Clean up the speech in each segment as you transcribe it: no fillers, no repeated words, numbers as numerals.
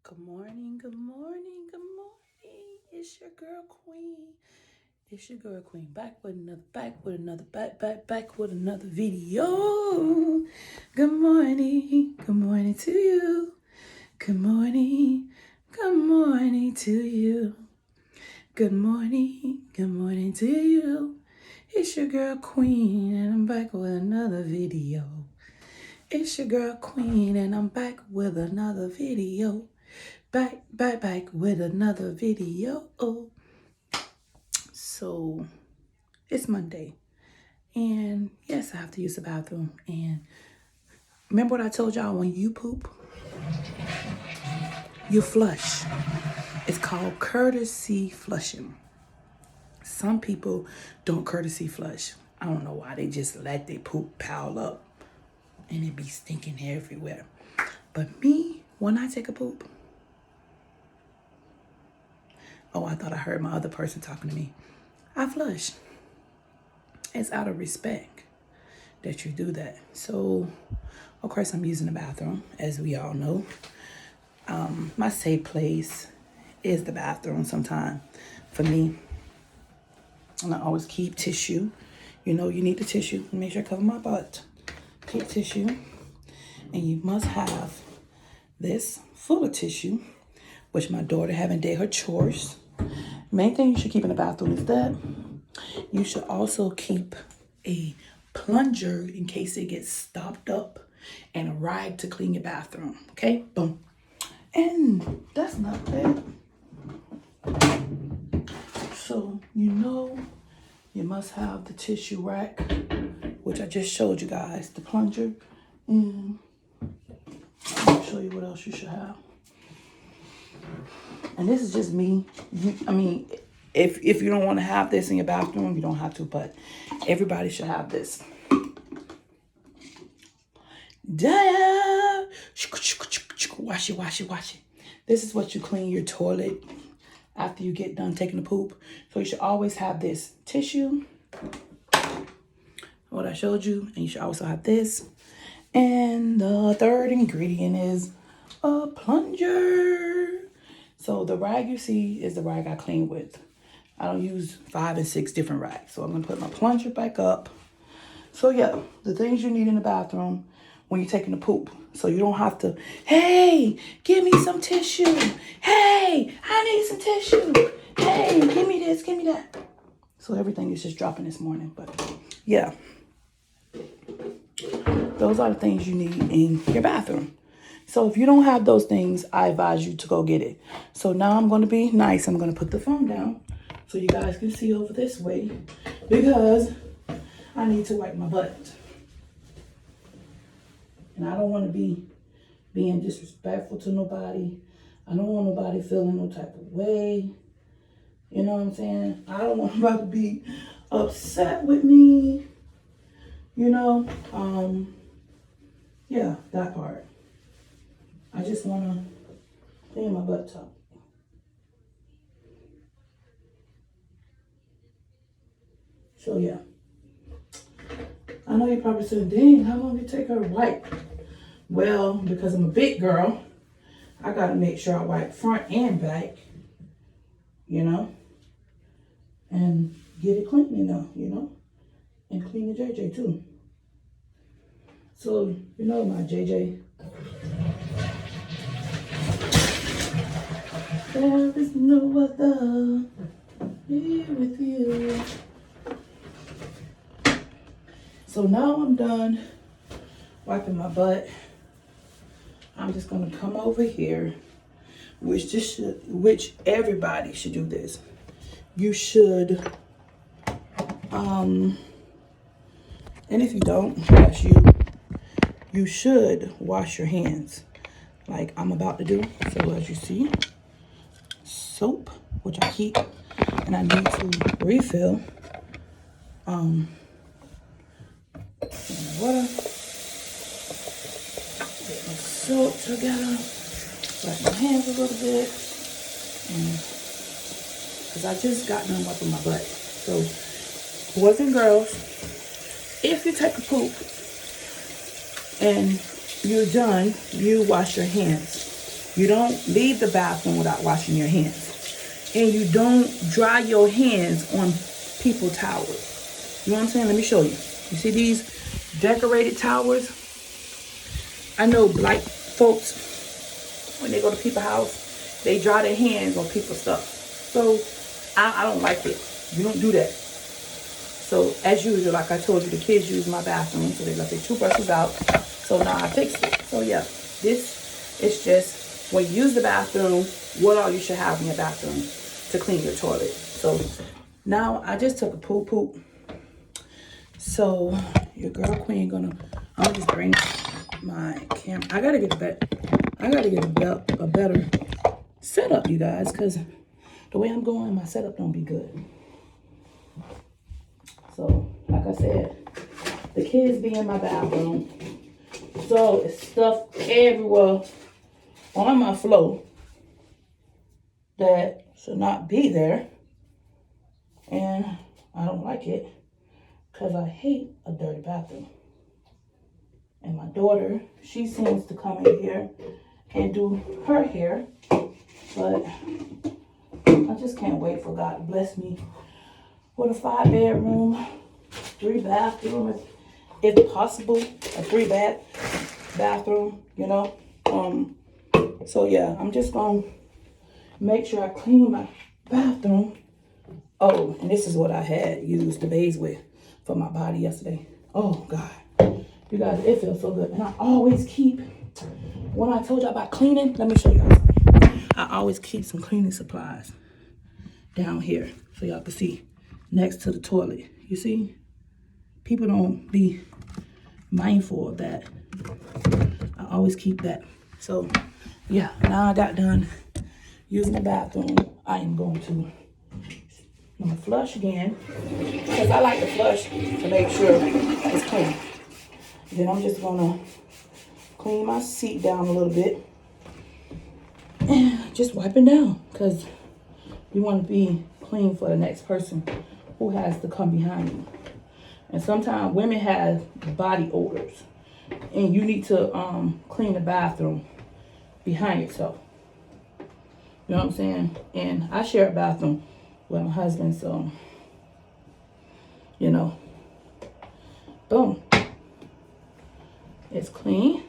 Good morning, good morning, good morning. It's your girl Queen. It's your girl Queen back with another back with another video. Good morning to you. Good morning to you. Good morning to you. It's your girl Queen and I'm back with another video. It's your girl Queen and I'm back with another video. Back with another video. So it's Monday, and yes, I have to use the bathroom. And remember what I told y'all: when you poop, you flush. It's called courtesy flushing. Some people don't courtesy flush. I don't know why. They just let their poop pile up and it be stinking everywhere. But me, when I take a poop, oh, I thought I heard my other person talking to me. I flush. It's out of respect that you do that. So, of course, I'm using the bathroom, as we all know. My safe place is the bathroom sometime for me. And I always keep tissue. You know you need the tissue. Make sure I cover my butt. Keep tissue. And you must have this full of tissue, which my daughter haven't did her chores. Main thing you should keep in the bathroom is that you should also keep a plunger in case it gets stopped up and a rag to clean your bathroom. Okay, boom. And that's not bad. So you know you must have the tissue rack, which I just showed you guys, the plunger, and I'll show you what else you should have. And this is just me. If you don't want to have this in your bathroom, you don't have to, but everybody should have this. Wash it. This is what you clean your toilet after you get done taking a poop. So you should always have this tissue, what I showed you, and you should also have this. And the third ingredient is a plunger. So the rag you see is the rag I clean with. I don't use 5 and 6 different rags. So I'm going to put my plunger back up. So yeah, the things you need in the bathroom when you're taking a poop. So you don't have to, hey, give me some tissue. Hey, I need some tissue. Hey, give me this, give me that. So everything is just dropping this morning. But yeah, those are the things you need in your bathroom. So if you don't have those things, I advise you to go get it. So now I'm going to be nice. I'm going to put the phone down so you guys can see over this way because I need to wipe my butt. And I don't want to be being disrespectful to nobody. I don't want nobody feeling no type of way. You know what I'm saying? I don't want nobody to be upset with me. You know? Yeah, that part. I just want to clean my butt up. So yeah. I know you're probably saying, dang, how long did it take her to wipe? Well, because I'm a big girl, I got to make sure I wipe front and back, you know, and get it clean enough, you know, and clean the JJ too. So, you know my JJ. There is no other here with you. So now I'm done wiping my butt. I'm just gonna come over here, which everybody should do this. You should, and if you don't, that's you should wash your hands like I'm about to do. So as you see, soap, which I keep, and I need to refill. Water. Get my soap together. Wipe my hands a little bit. Because I just got done wiping my butt. So, boys and girls, if you take a poop and you're done, you wash your hands. You don't leave the bathroom without washing your hands. And you don't dry your hands on people's towels. You know what I'm saying? Let me show you. You see these decorated towers? I know black folks, when they go to people's house, they dry their hands on people's stuff. So I don't like it. You don't do that. So as usual, like I told you, the kids use my bathroom, so they left their toothbrushes out. So now I fixed it. So yeah, this is just when you use the bathroom, what all you should have in your bathroom to clean your toilet. So now I just took a poop. So your girl Queen I'm gonna just bring my camera. I gotta get a better setup, you guys, because the way I'm going, my setup don't be good. So, like I said, the kids be in my bathroom. So, it's stuff everywhere on my floor that should not be there. And I don't like it because I hate a dirty bathroom. And my daughter, she seems to come in here and do her hair. But I just can't wait for God to bless me with a 5-bedroom, 3-bathroom, if possible, a 3-bathroom, you know. So yeah, I'm just gonna make sure I clean my bathroom. Oh, and this is what I had used the base with for my body yesterday. Oh God, you guys, it feels so good. And I always keep, when I told you about cleaning, let me show you guys. I always keep some cleaning supplies down here so y'all can see. Next to the toilet. You see? People don't be mindful of that. I always keep that. So, yeah, now I got done using the bathroom. I am going to flush again. Because I like to flush to make sure it's clean. Then I'm just going to clean my seat down a little bit. And just wipe it down. Because you want to be clean for the next person who has to come behind you. And sometimes women have body odors, and you need to clean the bathroom behind yourself. You know what I'm saying? And I share a bathroom with my husband, so you know, boom, it's clean.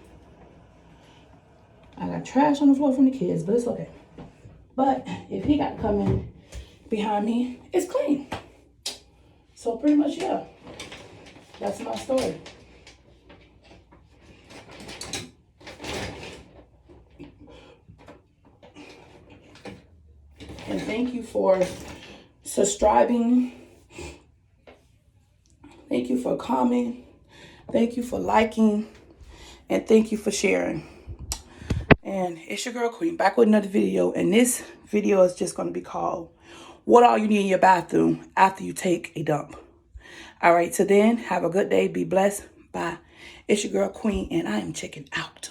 I got trash on the floor from the kids, but it's okay. But if he got to come in behind me, it's clean. So pretty much, yeah, that's my story. And thank you for subscribing. Thank you for commenting. Thank you for liking. And thank you for sharing. And it's your girl Queen back with another video. And this video is just going to be called what all you need in your bathroom after you take a dump. All right, so then have a good day. Be blessed. Bye. It's your girl Queen and I am checking out.